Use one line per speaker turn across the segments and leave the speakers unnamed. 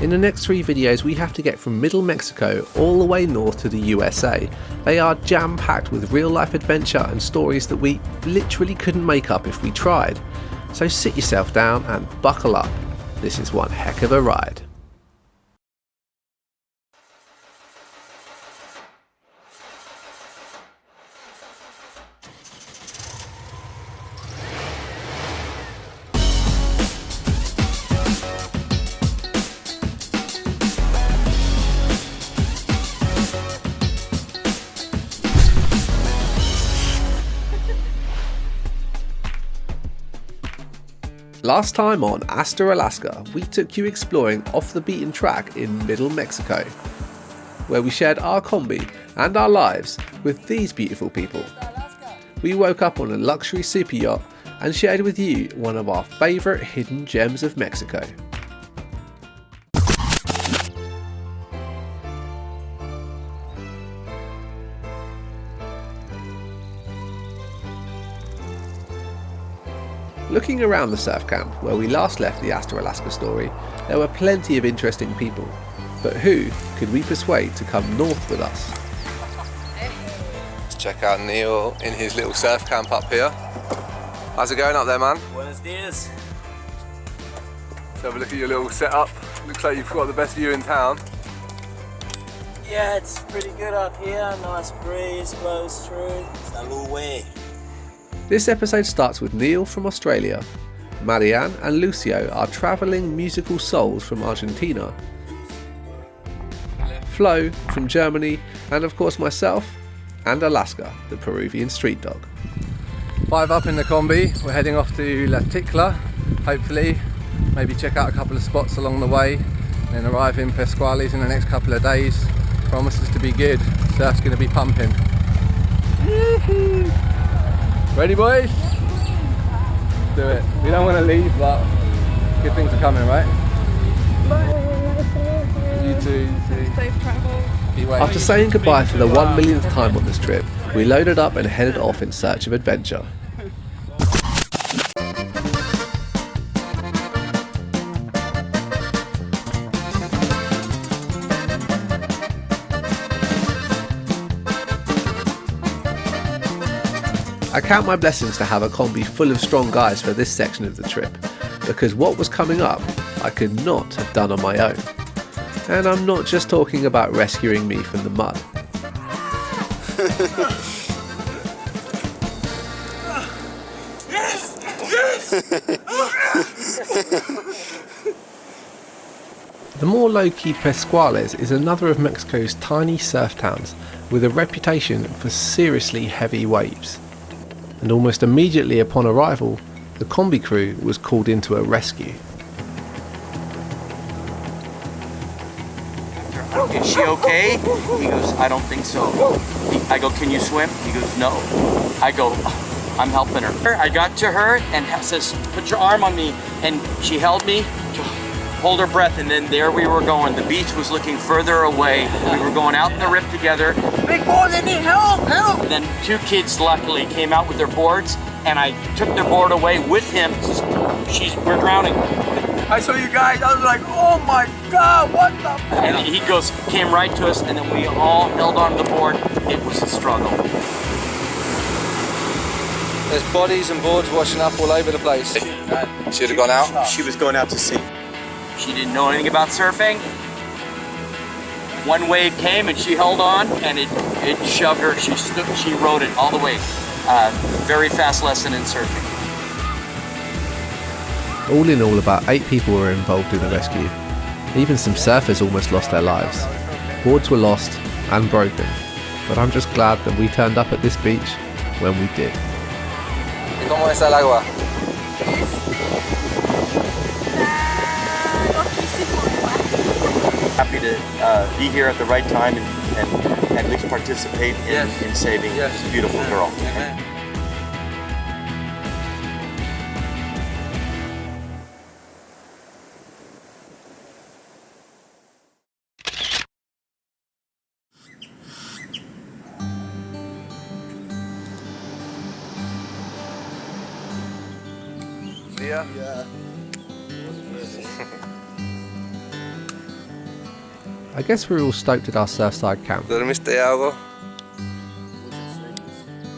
In the next 3 videos we have to get from middle Mexico all the way north to the USA. They are jam-packed with real life adventure and stories that we literally couldn't make up if we tried. So sit yourself down and buckle up. This is one heck of a ride. Last time on Hasta Alaska, we took you exploring off the beaten track in middle Mexico, where we shared our Kombi and our lives with these beautiful people. We woke up on a luxury super yacht and shared with you one of our favourite hidden gems of Mexico. Looking around the surf camp where we last left the Hasta Alaska story, there were plenty of interesting people, but who could we persuade to come north with us?
Let's check out Neil in his little surf camp up here. How's it going up there, man?
Buenos dias.
Let's have a look at your little setup. Looks like you've got the best view in town.
Yeah, it's pretty good up here. Nice breeze blows through. Salud.
This episode starts with Neil from Australia. Marianne and Lucio are travelling musical souls from Argentina. Flo from Germany, and of course myself, and Alaska, the Peruvian street dog.
5 up in the Kombi, we're heading off to La Ticla, hopefully, maybe check out a couple of spots along the way, and then arrive in Pascuales in the next couple of days. Promises to be good, surf's going to be pumping. Ready, boys? Do it. We don't want to leave, but good things are coming, right? You too.
Safe travel.
After saying goodbye for the 1 millionth time on this trip, we loaded up and headed off in search of adventure. I count my blessings to have a Kombi full of strong guys for this section of the trip, because what was coming up I could not have done on my own. And I'm not just talking about rescuing me from the mud. The more low-key Pascuales is another of Mexico's tiny surf towns with a reputation for seriously heavy waves. And almost immediately upon arrival, the Kombi crew was called into a rescue.
Is she okay? He goes, I don't think so. I go, can you swim? He goes, no. I go, I'm helping her. I got to her and says, put your arm on me. And she held me to hold her breath, and then there we were going. The beach was looking further away. We were going out in the rip together. Big boy, they need help, help! And then 2 kids luckily came out with their boards, and I took their board away with him. We're drowning.
I saw you guys, I was like, oh my God, what the?
And he came right to us, and then we all held onto the board. It was a struggle.
There's bodies and boards washing up all over the place. Should have gone out.
She was going out to sea. She didn't know anything about surfing. One wave came and she held on, and it shoved her. She rode it all the way. Very fast lesson in surfing.
All in all, about 8 people were involved in the rescue. Even some surfers almost lost their lives. Boards were lost and broken, but I'm just glad that we turned up at this beach when we did.
¿Y cómo está el agua?
Happy to be here at the right time and at least participate in saving this beautiful girl.
Leah?
Yeah.
I guess we're all stoked at our surfside camp.
¿Dormiste algo?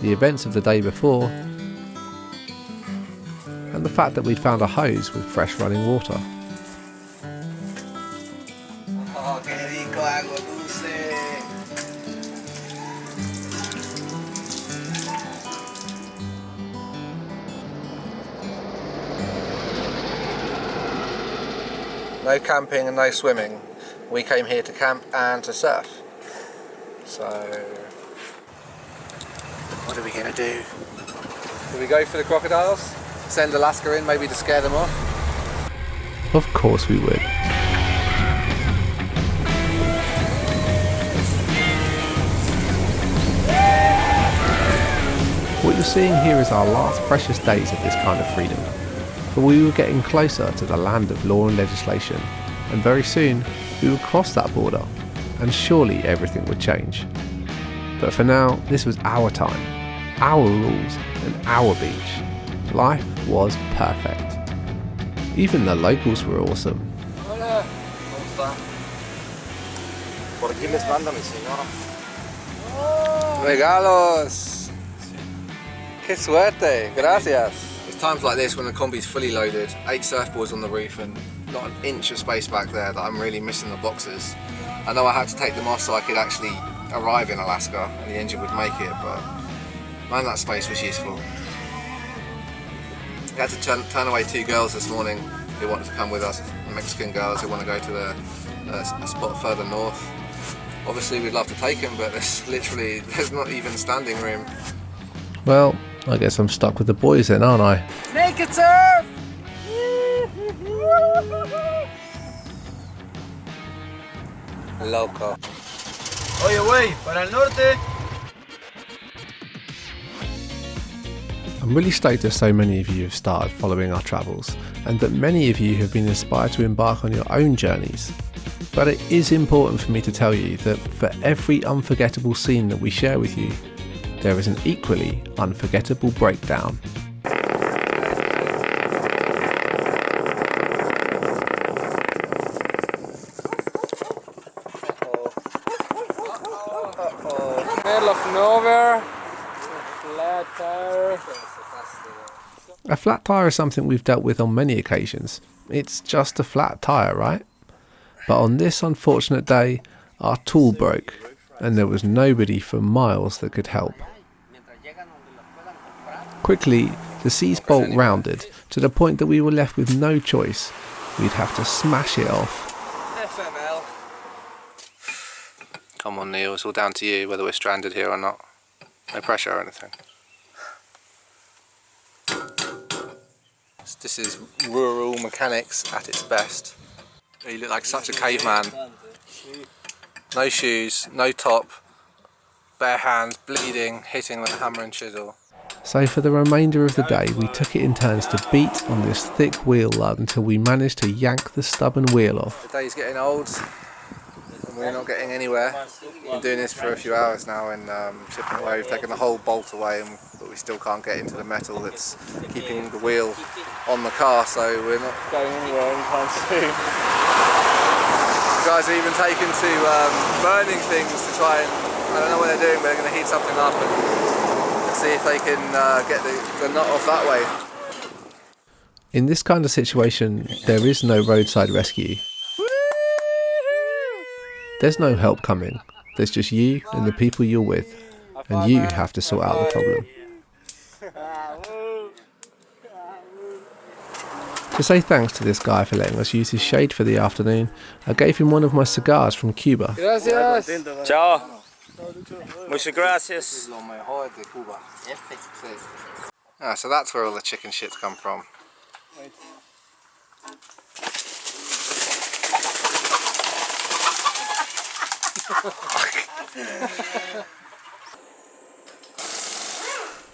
The events of the day before, and the fact that we'd found a hose with fresh running water.
Oh, qué rico, agua dulce. No camping and no swimming. We came here to camp and to surf. So, what are we going to do? Do we go for the crocodiles? Send Alaska in maybe to scare them off?
Of course we would. What you're seeing here is our last precious days of this kind of freedom. For we were getting closer to the land of law and legislation, and very soon we would cross that border, and surely everything would change. But for now, this was our time, our rules, and our beach. Life was perfect. Even the locals were awesome.
Hola. ¿Cómo está? ¿Por qué les manda mi señora? Regalos. Qué suerte. Gracias. It's times like this when the Kombi's fully loaded, 8 surfboards on the roof and not an inch of space back there that I'm really missing the boxes. I know I had to take them off so I could actually arrive in Alaska and the engine would make it, but man, that space was useful. We had to turn away 2 girls this morning who wanted to come with us, Mexican girls who want to go to a spot further north. Obviously we'd love to take them, but there's not even standing room.
Well, I guess I'm stuck with the boys then, aren't I?
Naked surf! Loco.
Oye, güey, para el norte.
I'm really stoked that so many of you have started following our travels, and that many of you have been inspired to embark on your own journeys. But it is important for me to tell you that for every unforgettable scene that we share with you, there is an equally unforgettable breakdown.
Middle of nowhere, flat tire.
A flat tyre is something we've dealt with on many occasions. It's just a flat tyre, right? But on this unfortunate day, our tool broke, and there was nobody for miles that could help. Quickly, the seas bolt rounded to the point that we were left with no choice. We'd have to smash it off.
FML. Come on, Neil, it's all down to you whether we're stranded here or not. No pressure or anything. This is rural mechanics at its best. You look like such a caveman. No shoes, no top, bare hands, bleeding, hitting with a hammer and chisel.
So for the remainder of the day, we took it in turns to beat on this thick wheel lug until we managed to yank the stubborn wheel off.
The day's getting old and we're not getting anywhere. We've been doing this for a few hours now and chipping away. We've taken the whole bolt away, but we still can't get into the metal that's keeping the wheel on the car, so we're not going anywhere anytime soon. The guys are even taken to burning things to try and, I don't know what they're doing, but they're going to heat something up and see if they can get the nut off that way.
In this kind of situation, there is no roadside rescue. There's no help coming. There's just you and the people you're with, and you have to sort out the problem. To say thanks to this guy for letting us use his shade for the afternoon, I gave him one of my cigars from Cuba.
Gracias. Ciao. Muchas gracias.
Ah, so that's where all the chicken shits come from.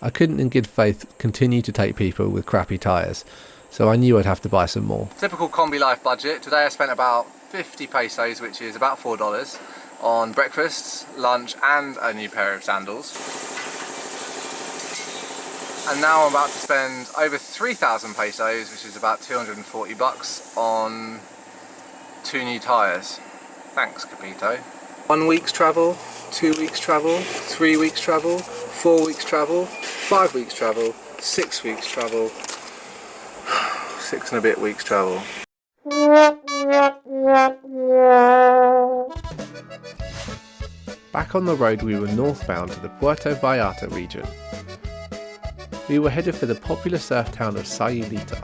I couldn't in good faith continue to take people with crappy tyres, so I knew I'd have to buy some more.
Typical Kombi life budget. Today I spent about 50 pesos, which is about $4, on breakfast, lunch and a new pair of sandals. And now I'm about to spend over 3,000 pesos, which is about 240 bucks, on 2 new tyres. Thanks, Capito.
1 week's travel, 2 weeks travel, 3 weeks travel, 4 weeks travel, 5 weeks travel, 6 weeks travel, 6 and a bit weeks travel. Back on the road we were northbound to the Puerto Vallarta region. We were headed for the popular surf town of Sayulita,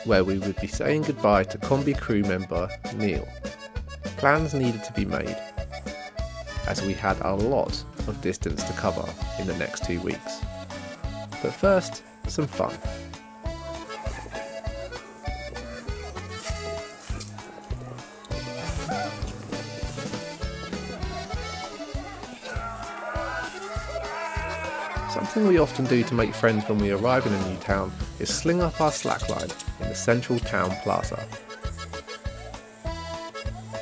where we would be saying goodbye to Kombi crew member Neil. Plans needed to be made, as we had a lot of distance to cover in the next 2 weeks. But first, some fun. Something we often do to make friends when we arrive in a new town is sling up our slackline in the central town plaza.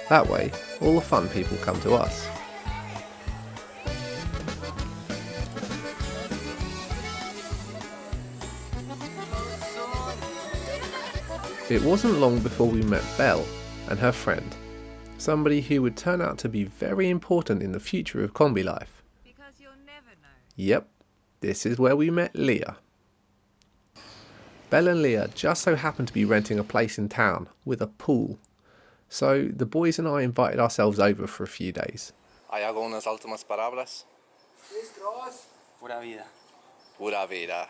That way, all the fun people come to us. It wasn't long before we met Belle and her friend, somebody who would turn out to be very important in the future of Kombi life.
Because you'll never know.
Yep, this is where we met Leah. Belle and Leah just so happened to be renting a place in town with a pool. So the boys and I invited ourselves over for a few days.
¿Hay algunas últimas palabras?
Pura vida.
Pura vida.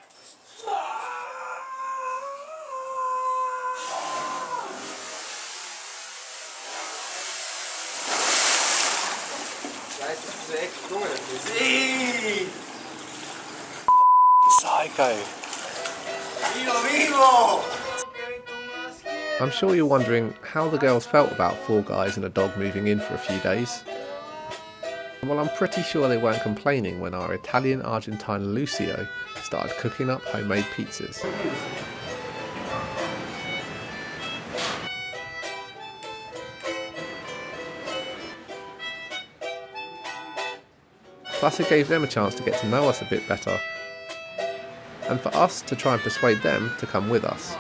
Sí.
Psycho.
I'm sure you're wondering how the girls felt about 4 guys and a dog moving in for a few days. Well, I'm pretty sure they weren't complaining when our Italian Argentine Lucio started cooking up homemade pizzas. Plus it gave them a chance to get to know us a bit better, and for us to try and persuade them to come with us.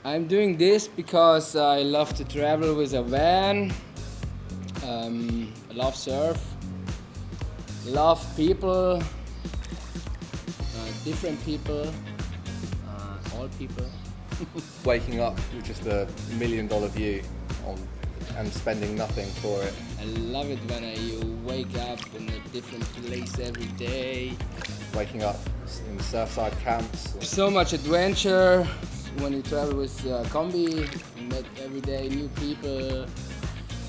I'm doing this because I love to travel with a van, I love surf, love people, different people, all people.
Waking up with just a $1 million view and spending nothing for it.
I love it when you wake up in a different place every day.
Waking up in surfside camps.
So much adventure when you travel with Kombi. You meet every day new people,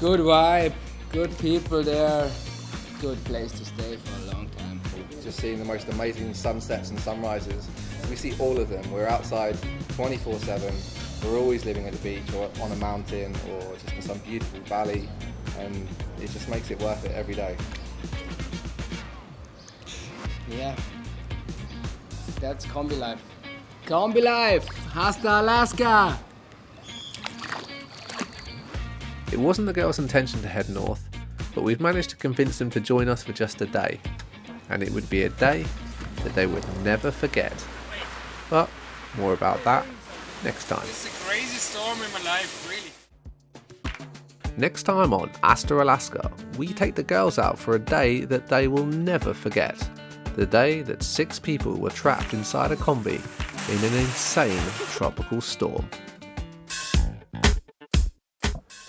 good vibe, good people there, good place to stay for a long time.
Just seeing the most amazing sunsets and sunrises. We see all of them. We're outside 24/7. We're always living at the beach or on a mountain or just in some beautiful valley, and it just makes it worth it every day.
Yeah, that's Kombi life. Kombi life, Hasta Alaska!
It wasn't the girls' intention to head north, but we've managed to convince them to join us for just a day, and it would be a day that they would never forget. But more about that next time.
It's a crazy storm in my life, really.
Next time on Hasta Alaska, we take the girls out for a day that they will never forget. The day that 6 people were trapped inside a Kombi in an insane tropical storm.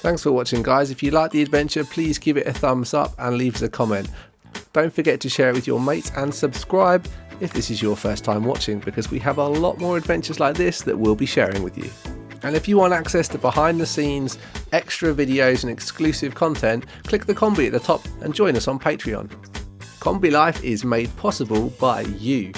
Thanks for watching, guys. If you like the adventure, please give it a thumbs up and leave us a comment. Don't forget to share it with your mates and subscribe if this is your first time watching, because we have a lot more adventures like this that we'll be sharing with you. And if you want access to behind the scenes, extra videos and exclusive content, click the Kombi at the top and join us on Patreon. Kombi Life is made possible by you.